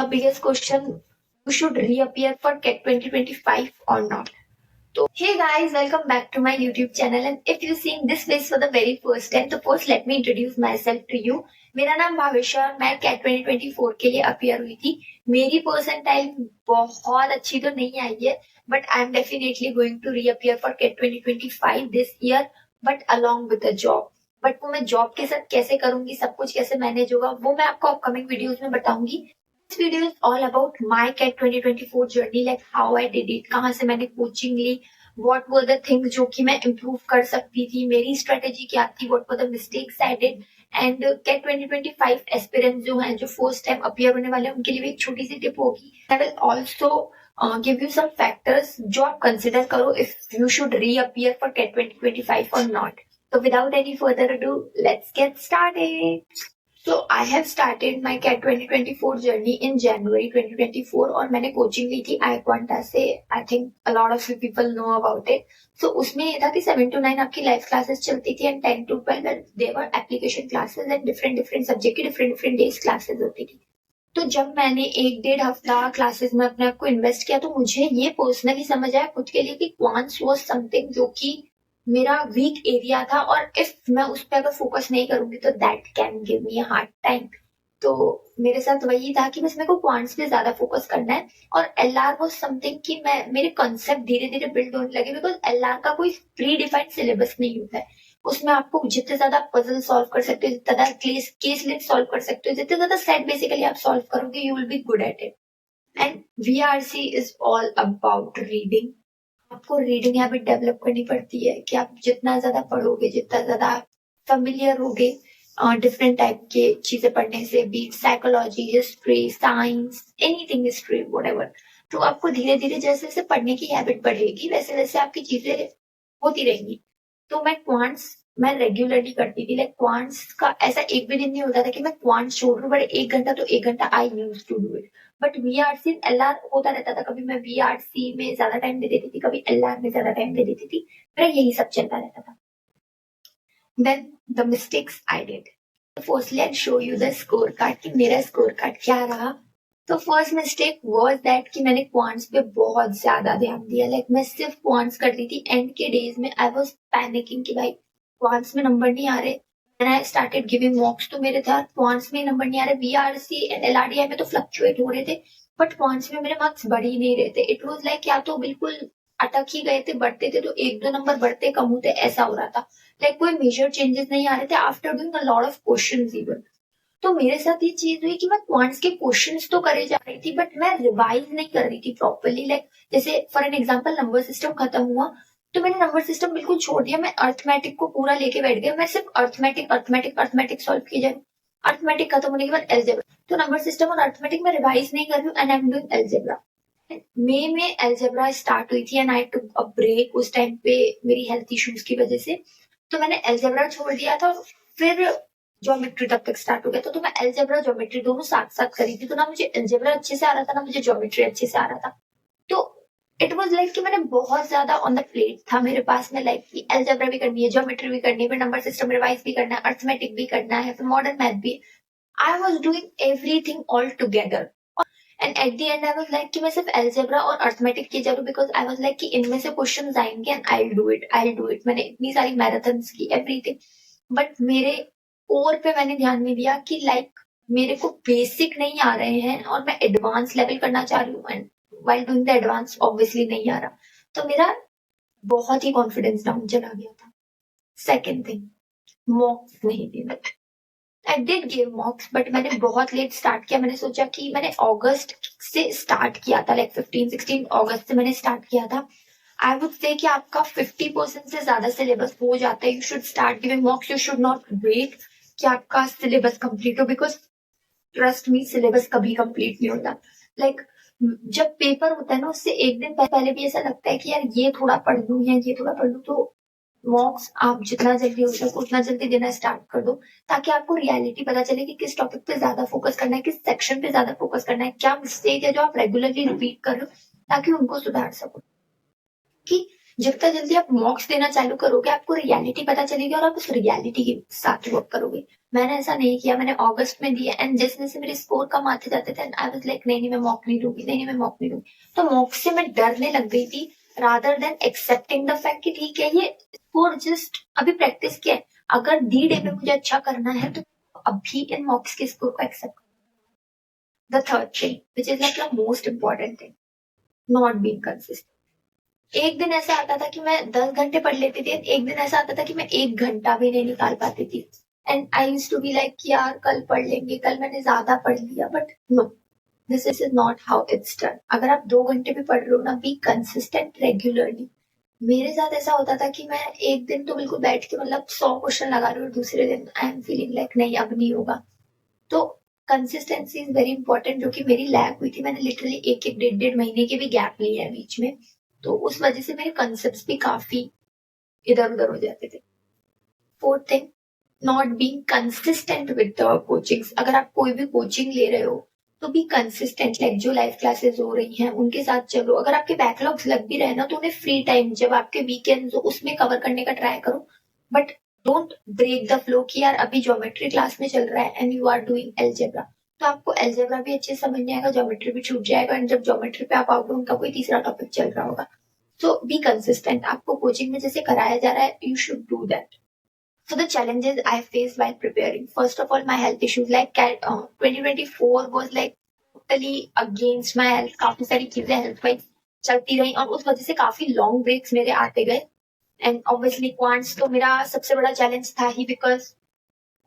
biggest question, you should reappear for CAT 2025 or not. So, hey guys, welcome back to my YouTube channel. And if you're seeing this face for the very first time, so first let me introduce myself to you. मेरा नाम भावेशा और मैं cat 2024 के लिए appear हुई थी. मेरी percentile बहुत अच्छी तो नहीं आई है, but I am definitely going to reappear for CAT 2025 this year, but along with a job. But वो मैं जॉब के साथ कैसे करूंगी, सब कुछ कैसे मैनेज होगा, वो मैं आपको अपकमिंग वीडियोस में बताऊंगी. This video is all about my CAT 2024 journey, like how I did it, कहाँ से मैंने कोचिंग ली, what were the things जो कि मैं improve कर सकती थी, मेरी strategy क्या थी, what were the mistakes I did, and CAT 2025 aspirants जो हैं, जो first time appear होने वाले हैं, उनके लिए भी एक छोटी सी tip होगी. I will also give you some factors जो आप consider करो if you should reappear for CAT 2025 or not. So without any further ado, let's get started. So I have started my CAT 2024 journey in January 2024 और मैंने coaching ली थी iQuanta से. I think a lot of you people know about it. So उसमें ये था कि 7 to 9 आपकी live classes चलती थी and 10 to 12 there were application classes and different subject की different days classes होती थी. तो जब मैंने 1-1.5 हफ्ता क्लासेस में अपने आप को इन्वेस्ट किया तो मुझे ये पर्सनली समझ आया खुद के लिए कि क्वांट्स वाज समथिंग जो कि मेरा वीक एरिया था और इफ मैं उस पर अगर फोकस नहीं करूंगी तो that can give me a hard time. तो मेरे साथ वही था कि बस मेरे को क्वांट्स पे ज्यादा फोकस करना है और एलआर वाज समथिंग कि मैं मेरे कॉन्सेप्ट धीरे धीरे बिल्ड होने लगे बिकॉज एलआर का कोई प्री डिफाइंड सिलेबस नहीं होता है. उसमें आपको जितने ज्यादा पजल सॉल्व कर सकते हो, जितना ज्यादा केस लिस्ट सॉल्व कर सकते हो, जितने ज्यादा सेट बेसिकली आप सॉल्व करोगे you will be good at it. And VRC is all about reading. आपको रीडिंग हैबिट डेवलप करनी पड़ती है कि आप जितना ज्यादा पढ़ोगे, जितना ज्यादा फेमिलियर होगे डिफरेंट टाइप के चीजें पढ़ने से, be psychology, history, science, anything, history whatever, तो आपको धीरे धीरे जैसे जैसे पढ़ने की हैबिट बढ़ेगी वैसे वैसे आपकी चीजें होती रहेंगी. तो मैं रेगुलरली करती थी. लाइक क्वांट्स का ऐसा एक भी दिन नहीं होता था कि मैं क्वांट्स छोड़ दूं, बट 1 घंटा तो 1 घंटा I use to do it. But VRC LR होता रहता था. कभी मैं वीआरसी में ज्यादा टाइम दे देती थी, कभी एलआर में ज्यादा टाइम दे देती थी. मेरा यही सब चलता रहता था. Then the mistakes I did. Firstly I show you the score card कि मेरा स्कोर कार्ड क्या रहा. तो फर्स्ट मिस्टेक वाज दैट कि मैंने क्वांट्स पे बहुत ज्यादा ध्यान दिया. लाइक मैं सिर्फ क्वांट्स कर रही थी. एंड के डेज में आई वाज पैनिकिंग कि भाई क्वांट्स में नंबर नहीं आ रहे. एंड आई स्टार्टेड गिविंग मॉक्स तो मेरे था क्वांट्स में नंबर नहीं आ रहे. वीआरसी एंड एलआरडीआई में तो फ्लक्चुएट हो रहे थे, बट क्वांट्स में मेरे मार्क्स बढ़ ही नहीं रहे थे. इट वाज लाइक या तो बिल्कुल अटक ही गए थे, बढ़ते थे तो 1-2 नंबर बढ़ते कम होते, ऐसा हो रहा था. लाइक कोई मेजर चेंजेस नहीं आ रहे थे after doing a lot of questions even. तो मेरे साथ ये चीज हुई कि मैं क्वांट्स के क्वेश्चंस तो करे जा रही थी बट मैं रिवाइज नहीं कर रही थी प्रॉपरली. लाइक जैसे for an example number system खत्म हुआ तो मैंने नंबर सिस्टम बिल्कुल छोड़ दिया. मैं अर्थमेटिक को पूरा लेके बैठ गया. मैं सिर्फ अर्थमेटिक सॉल्व किए जा रही हूँ. अर्थमेटिक खत्म होने के बाद एल्जेब्रा. तो नंबर सिस्टम और अर्थमेटिक में रिवाइज नहीं कर रही हूँ and I am doing algebra. मई में एल्जेब्रा स्टार्ट हुई थी and I took a break. उस टाइम पे मेरी हेल्थ इश्यूज की वजह से तो मैंने एल्जेब्रा छोड़ दिया था. फिर ज्योमेट्री तब तक स्टार्ट हो गया तो मैं एल्जेब्रा ज्योमेट्री दोनों साथ साथ करी थी. तो ना मुझे एल्जेब्रा अच्छे से आ रहा था, ना मुझे ज्योमेट्री अच्छे से आ रहा था. तो इट वाज लाइक कि मैंने बहुत ज्यादा ऑन द प्लेट था मेरे पास में. लाइक कि एल्जेब्रा भी करनी है, ज्योमेट्री भी करनी है, फिर नंबर सिस्टम रिवाइज भी करना है, अर्थमेटिक भी करना है, फिर मॉडर्न मैथ भी. I was doing everything all together. And at the and I was like कि मैं सिर्फ एल्जेब्रा और अर्थमेटिक की जा रही हूँ बिकॉज आई वाज लाइक कि इनमें से क्वेश्चंस आएंगे and I will do it. मैंने इतनी सारी मैराथन्स की, एवरीथिंग. बट मेरे कोर पे मैंने ध्यान नहीं दिया कि लाइक मेरे को बेसिक नहीं आ रहे हैं और मैं एडवांस लेवल करना चाह रही हूँ and while doing the advance obviously नहीं आ रहा. तो मेरा बहुत ही कॉन्फिडेंस डाउन चला गया था. सेकेंड थिंग, मॉक्स नहीं दी मैंने. आई डिड गिव मॉक्स बट मैंने बहुत लेट स्टार्ट किया. मैंने सोचा कि मैंने अगस्त से स्टार्ट किया था. लाइक 15-16 अगस्त से मैंने स्टार्ट किया था. आई वुड से कि आपका 50% से ज्यादा सिलेबस हो जाता है. You should start giving mocks. You should not wait कि आपका सिलेबस कंप्लीट हो बिकॉज ट्रस्ट मी सिलेबस कभी कंप्लीट नहीं होता. लाइक जब पेपर होता है ना उससे एक दिन पहले भी ऐसा लगता है कि यार ये थोड़ा पढ़ लूं या ये थोड़ा पढ़ लूं. तो मॉक्स आप जितना जल्दी हो सके उतना जल्दी देना स्टार्ट कर दो ताकि आपको रियलिटी पता चले कि किस टॉपिक पे ज्यादा फोकस करना है, किस सेक्शन पे ज्यादा फोकस करना है, क्या मिस्टेक है जो आप रेगुलरली रिपीट कर रहे हो ताकि उनको सुधार सको. कि जितना जल्दी आप मॉक्स देना चालू करोगे आपको रियलिटी पता चलेगी और आप उस रियलिटी के साथ वर्क करोगे। मैंने ऐसा नहीं किया, मैंने अगस्त में दिया एंड जैसे जैसे मेरे स्कोर कम आते जाते थे आई वाज लाइक नहीं नहीं मैं मॉक नहीं दूंगी, नहीं नहीं मैं मॉक नहीं दूंगी। तो मॉक से मैं डरने लग गई थी rather than accepting the fact कि ठीक है ये स्कोर जस्ट अभी प्रैक्टिस किया है, अगर डी डे में मुझे अच्छा करना है तो अभी इन मॉक्स के स्कोर को accept. The third thing which is like the most important thing, not being consistent. एक दिन ऐसा आता था कि मैं 10 घंटे पढ़ लेती थी, एक दिन ऐसा आता था कि मैं 1 घंटा भी नहीं निकाल पाती थी and I used to be like यार कल पढ़ लेंगे, कल मैंने ज्यादा पढ़ लिया, but no, this is not how it's done. अगर आप 2 घंटे भी पढ़ रहे हो ना, बी कंसिस्टेंट रेगुलरली। मेरे साथ ऐसा होता था कि मैं एक दिन तो बिल्कुल बैठ के मतलब 100 क्वेश्चन लगा रही हूँ, दूसरे दिन आई एम फीलिंग लाइक नहीं अब नहीं होगा। तो कंसिस्टेंसी इज वेरी इंपॉर्टेंट, जो कि मेरी लैग हुई थी। मैंने लिटरली एक एक डेढ़ डेढ़ महीने के भी गैप लिए है बीच में, तो उस वजह से मेरे कंसेप्ट भी काफी इधर उधर हो जाते थे। Fourth thing, not being consistent with the coachings. अगर आप कोई भी कोचिंग ले रहे हो तो भी कंसिस्टेंट, लाइक जो लाइव क्लासेस हो रही हैं उनके साथ चलो। अगर आपके बैकलॉग्स लग भी रहे ना तो उन्हें फ्री टाइम जब आपके वीकेंड्स हो उसमें कवर करने का ट्राई करो, but don't break the flow कि यार अभी ज्योमेट्री क्लास में चल रहा है and you are doing algebra, तो आपको एलजेब्रा भी अच्छे से समझ नहीं आएगा, ज्योमेट्री भी छूट जाएगा एंड जब ज्योमेट्री पे आप आओगे उनका कोई तीसरा टॉपिक चल रहा होगा। So be consistent. आपको कोचिंग में जैसे कराया जा रहा है, you should do that. So the challenges I faced while preparing. First of all, my health issues. Like 2024 was like totally against my health. काफी सारी चीजें हेल्थ वाइज चलती रही और उस वजह से काफी लॉन्ग ब्रेक्स मेरे आते गए। एंड ऑब्वियसली क्वांट्स तो मेरा सबसे बड़ा चैलेंज था ही, बिकॉज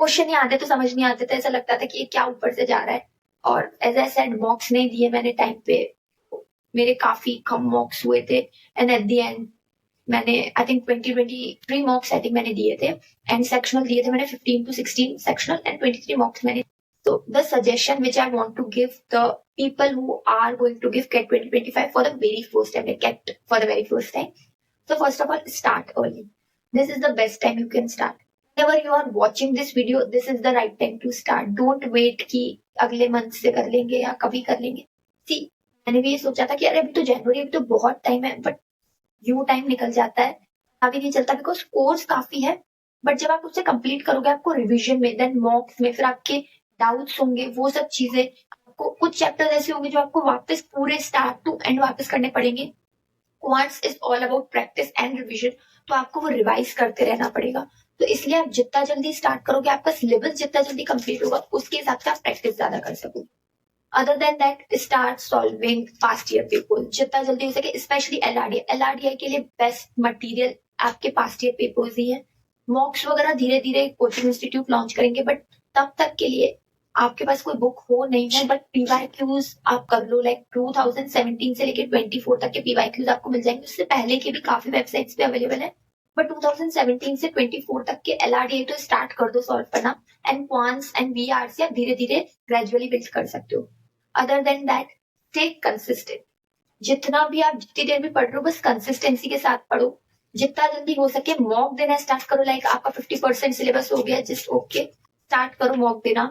क्वेश्चन ही आते तो समझ नहीं आते थे, ऐसा लगता था कि ये क्या ऊपर से जा रहा है। और एज आई सेड मॉक्स नहीं दिए मैंने टाइम पे, मेरे काफी कम मॉक्स हुए थे एंड एट द एंड मैंने आई थिंक 20-23 मॉक्स आई थिंक मैंने दिए थे एंड सेक्शनल दिए थे मैंने 15 to 16 सेक्शनल एंड 23 मॉक्स मैंने। So the suggestion which I want to give the people who are going to give CAT 2025 for the very first time, like CAT for the very first time. So first of all, start early. This is the best time you can start. Whenever you are watching this video, this is the right time to start. Don't wait कि अगले month से कर लेंगे या कभी कर लेंगे। See, मैंने भी ये सोचा था कि अरे अभी तो जनवरी, अभी तो बहुत टाइम है, बट यूं टाइम निकल जाता है, अभी नहीं चलता, बिकॉज कोर्स काफी है। बट जब आप उससे कंप्लीट करोगे आपको रिवीजन में, देन मॉक्स में, फिर आपके डाउट्स होंगे, वो सब चीजें आपको, कुछ चैप्टर्स ऐसे होंगे जो आपको वापस पूरे स्टार्ट टू एंड वापस करने पड़ेंगे। Quants is all about practice and revision, तो आपको वो रिवाइज करते रहना पड़ेगा। तो इसलिए आप जितना जल्दी स्टार्ट करोगे, आपका सिलेबस जितना जल्दी कंप्लीट होगा, उसके हिसाब से आप प्रैक्टिस ज्यादा कर सकोगे। Other than that, start solving past year papers जितना जल्दी हो सके, स्पेशली एलआरडीआई के लिए बेस्ट मटेरियल आपके पास्ट ईयर पेपर्स ही है। मॉक्स वगैरह धीरे धीरे कोचिंग इंस्टीट्यूट लॉन्च करेंगे, बट तब तक के लिए आपके पास कोई बुक हो नहीं हो, बट पीवाईक्यूज आप कर लो। लाइक 2017 से लेकर 24 तक के पीवाईक्यूज आपको मिल जाएंगे, उससे पहले के भी काफी वेबसाइट्स पे अवेलेबल है, बट 2017 से 24 तक के एलआरडीआई तो स्टार्ट कर दो सॉल्व करना, एंड क्वांट्स एंड वीआरसी आप धीरे धीरे ग्रेजुअली बिल्ड कर सकते हो। Other than that, stay consistent. जितना भी आप जितनी देर भी पढ़ रहे हो, बस कंसिस्टेंसी के साथ पढ़ो। जितना जल्दी हो सके मॉक देना स्टार्ट करो। लाइक आपका 50% सिलेबस हो गया, जस्ट ओके, स्टार्ट करो मॉक देना,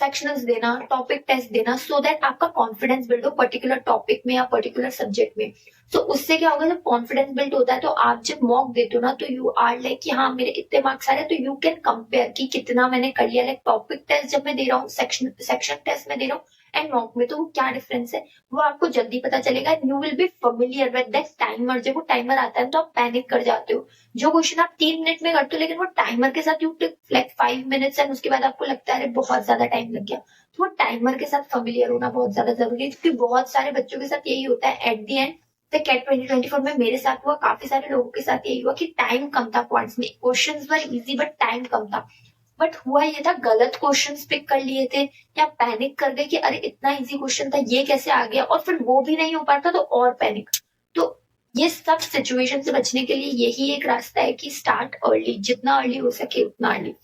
सेक्शनल्स देना, टॉपिक टेस्ट देना, सो दैट आपका कॉन्फिडेंस बिल्ड हो पर्टिकुलर टॉपिक में या पर्टिकुलर सब्जेक्ट में। तो उससे क्या होगा, जब कॉन्फिडेंस बिल्ड होता है तो आप जब मॉक देते हो ना, तो यू आर लाइक कि हाँ मेरे इतने मार्क्स आ रहे हैं, तो यू कैन कंपेयर कि कितना मैंने कर लिया। लाइक टॉपिक टेस्ट जब मैं दे रहा हूँ, सेक्शन टेस्ट में दे रहा हूँ एंड मॉक में, तो वो क्या डिफरेंस है वो आपको जल्दी पता चलेगा। You will be familiar with that timer. जब वो टाइमर आता है तो आप पैनिक कर जाते हो। जो क्वेश्चन आप 3 मिनट में करते हो, लेकिन वो टाइमर के साथ you take like 5 minutes and उसके बाद आपको लगता है अरे बहुत ज्यादा टाइम लग गया। तो वो टाइमर के साथ फेमिलियर होना बहुत ज्यादा जरूरी है, क्योंकि बहुत सारे बच्चों के साथ यही होता है एट द एंड। तो कैट 2024 में मेरे साथ हुआ, काफी सारे लोगों के साथ यही हुआ कि टाइम कम था क्वांट्स में, questions were easy but time कम था। बट हुआ ये था, गलत क्वेश्चंस पिक कर लिए थे या पैनिक कर गए कि अरे इतना इजी क्वेश्चन था ये कैसे आ गया, और फिर वो भी नहीं हो पाता तो और पैनिक। तो ये सब सिचुएशन से बचने के लिए यही एक रास्ता है कि स्टार्ट अर्ली, जितना अर्ली हो सके उतना अर्ली।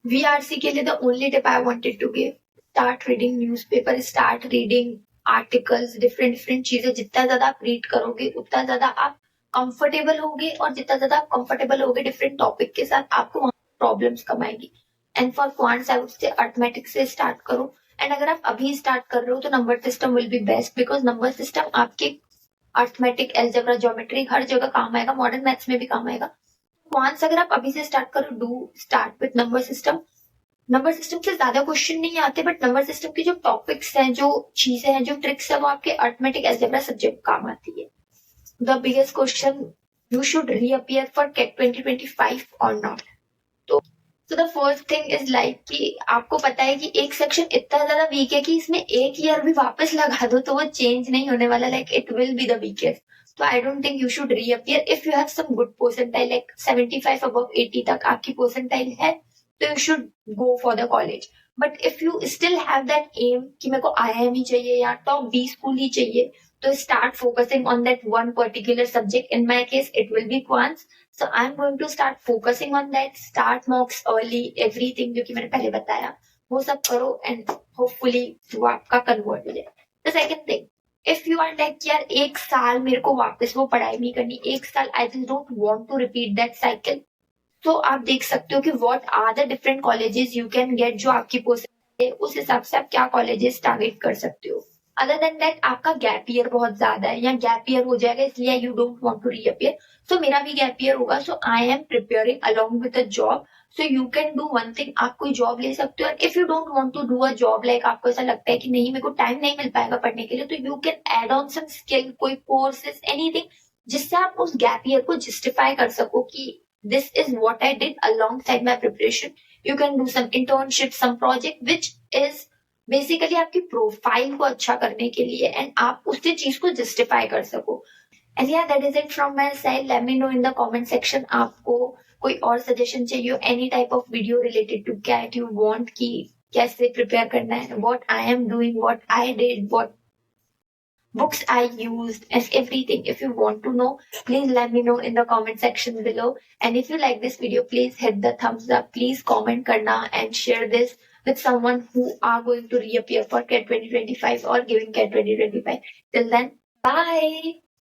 वीआरसी के लिए the only tip I wanted to give, start reading newspaper, start reading articles, different different चीजें। जितना ज्यादा आप रीड करोगे उतना ज्यादा आप कंफर्टेबल होगे, और जितना ज्यादा आप कंफर्टेबल होगे डिफरेंट टॉपिक के साथ, आपको वहां प्रॉब्लम्स कम आएगी। And for quants I would say arithmetic से स्टार्ट करो। एंड अगर आप अभी स्टार्ट कर रहे हो तो number system will be best, because number system आपके अर्थमेटिक, एल्जेब्रा, ज्योमेट्री हर जगह काम आएगा, मॉडर्न मैथ्स में भी काम आएगा। वंस अगर आप अभी से स्टार्ट करो, do start with number system. Number system से ज्यादा क्वेश्चन नहीं आते, बट नंबर सिस्टम की जो टॉपिक्स हैं, जो चीजें हैं, जो ट्रिक्स है, वो आपके अर्थमेटिक, एल्जेब्रा सब्जेक्ट काम आती है। The biggest question, you should reappear for CAT 2025 or not. तो the first thing is like कि आपको पता है कि एक सेक्शन इतना ज्यादा वीक है कि इसमें एक ईयर भी वापस लगा दो तो वो चेंज नहीं होने वाला, like it will be the weakest. तो I don't think you should reappear if you have some good percentile, like 75 above 80 तक आपकी परसेंटाइल है, तो you should go for the college. But if you still have that um कि मेरे को IIM ही चाहिए या टॉप 20 स्कूल ही चाहिए, तो start focusing on that one particular subject. In my case, it will be quants. So I'm going to start focusing on that. Start mocks early, everything जो कि मैंने पहले बताया वो सब करो and hopefully वो आपका convert हो जाए. The second thing, if you are like यार एक साल मेरे को वापस वो पढ़ाई नहीं करनी, एक साल I just don't want to repeat that cycle, तो आप देख सकते हो कि what are the different colleges you can get जो आपकी पोस्ट है, उस हिसाब से आप क्या कॉलेजेस टारगेट कर सकते हो। अदर देन दैट आपका गैप ईयर बहुत ज्यादा है या गैप ईयर हो जाएगा इसलिए you don't want to reappear, so मेरा भी गैप ईयर होगा, so I am preparing along with a job. So you can do one thing, आप कोई जॉब ले सकते हो। If you don't want to do a job, like आपको ऐसा लगता है कि नहीं मेरे को टाइम नहीं मिल पाएगा पढ़ने के लिए, तो you can add on some skill, कोई कोर्सेज, एनीथिंग जिससे आप उस गैप ईयर को जस्टिफाई कर सको कि this is what I did alongside my preparation. You can do some internship, some project which is basically आपकी प्रोफाइल को अच्छा करने के लिए एंड आप उससे चीज को जस्टिफाई कर सको। एंड या that is it from my side. Let me know in the comment section आपको कोई और सजेशन चाहिए, any type of video related to CAT you want कि कैसे प्रिपेयर करना है, what I am doing, what I did, what books I used and everything. If you want to know, please let me know in the comment section below. And if you like this video, please hit the thumbs up. Please comment karna and share this with someone who are going to reappear for CAT 2025 or giving CAT 2025. Till then, bye.